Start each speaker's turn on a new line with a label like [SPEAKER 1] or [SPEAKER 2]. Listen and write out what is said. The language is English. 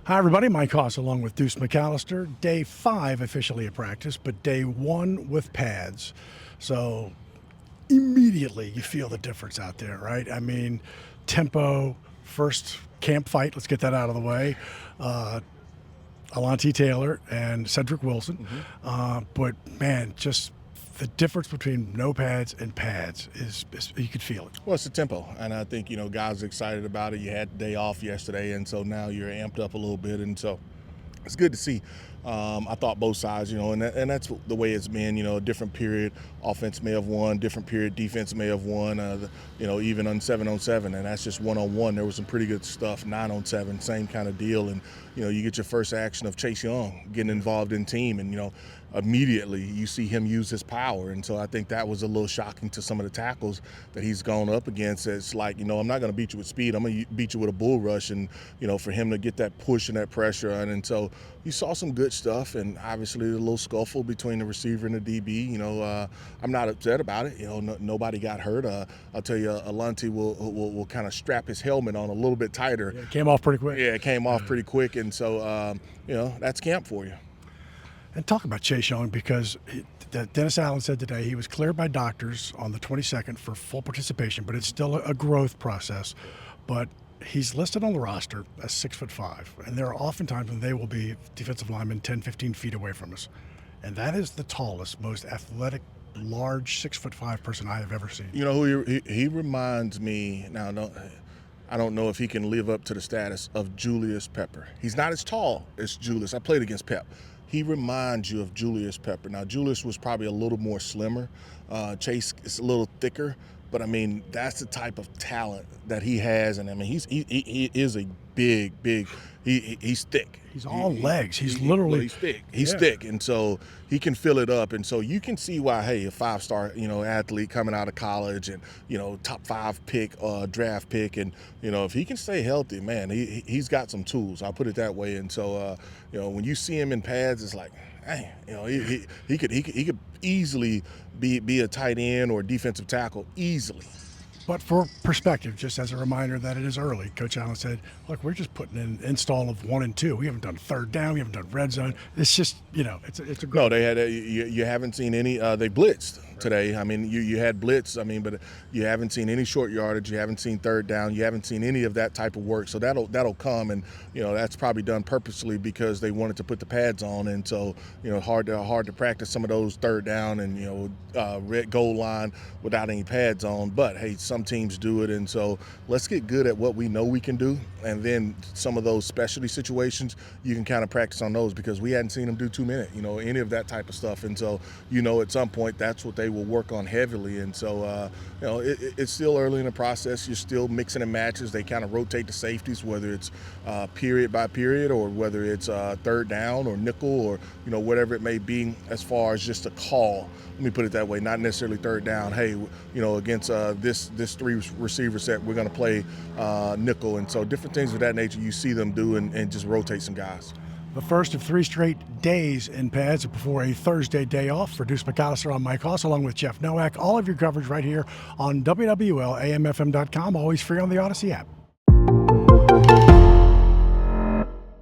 [SPEAKER 1] Hi, everybody. Mike Haas along with Deuce McAllister. Day 5 officially at practice, but day 1 with pads. So immediately you feel the difference out there, right? I mean, tempo, first camp fight, let's get that out of the way. Alontae Taylor and Cedric Wilson. But, man, just the difference between no pads and pads is you could feel it.
[SPEAKER 2] Well, it's the tempo, and I think, guys are excited about it. You had the day off yesterday, and so now you're amped up a little bit, and so it's good to see. I thought both sides, and that's the way it's been. A different period, offense may have won, different period, defense may have won. Even on 7-on-7, and that's just 1-on-1. There was some pretty good stuff. 9-on-7, same kind of deal, and you get your first action of Chase Young getting involved in team, and immediately you see him use his power, and so I think that was a little shocking to some of the tackles that he's gone up against. It's like, I'm not going to beat you with speed. I'm going to beat you with a bull rush, and for him to get that push and that pressure, and so you saw some good stuff, and obviously a little scuffle between the receiver and the DB. I'm not upset about it. Nobody got hurt. I'll tell you, Alontae will kind of strap his helmet on a little bit tighter.
[SPEAKER 1] Yeah, it came off pretty quick.
[SPEAKER 2] Yeah, it came off pretty quick, and so that's camp for you.
[SPEAKER 1] And talk about Chase Young, because Dennis Allen said today he was cleared by doctors on the 22nd for full participation, but it's still a growth process. But he's listed on the roster as 6'5", and there are often times when they will be defensive linemen 10, 15 feet away from us. And that is the tallest, most athletic, large 6'5" person I have ever seen.
[SPEAKER 2] Who he reminds me now. I don't know if he can live up to the status of Julius Pepper. He's not as tall as Julius. I played against Pep. He reminds you of Julius Pepper. Now, Julius was probably a little more slimmer. Chase is a little thicker, but I mean, that's the type of talent that he has, and I mean, he is a big. He's thick.
[SPEAKER 1] He's all legs. He's literally
[SPEAKER 2] he's thick. He's thick, and so he can fill it up, and so you can see why. Hey, a 5-star athlete coming out of college, and top 5 pick, draft pick, and if he can stay healthy, man, he's got some tools. I'll put it that way, and so when you see him in pads, it's like, hey, he could easily be a tight end or a defensive tackle easily.
[SPEAKER 1] But for perspective, just as a reminder that it is early, Coach Allen said, look, we're just putting in install of 1 and 2. We haven't done third down. We haven't done red zone. It's just, it's a great.
[SPEAKER 2] No, they had you haven't seen any. They blitzed today. I mean, you had blitz. I mean, but you haven't seen any short yardage. You haven't seen third down. You haven't seen any of that type of work. So that'll come, and that's probably done purposely because they wanted to put the pads on, and so hard to practice some of those third down and red goal line without any pads on. But hey, some teams do it, and so let's get good at what we know we can do, and then some of those specialty situations you can kind of practice on those, because we hadn't seen them do 2-minute, any of that type of stuff, and so at some point that's what they will work on heavily, and so it's still early in the process. You're still mixing and matches. They kind of rotate the safeties, whether it's period by period or whether it's third down or nickel or whatever it may be, as far as just a call. Let me put it that way, not necessarily third down. Hey, against this 3 receiver set, we're going to play nickel, and so different things of that nature you see them do, and just rotate some guys.
[SPEAKER 1] The first of 3 straight days in pads before a Thursday day off. For Deuce McAllister, I'm Mike Haas, along with Jeff Nowak. All of your coverage right here on WWL, AMFM.com, always free on the Odyssey app.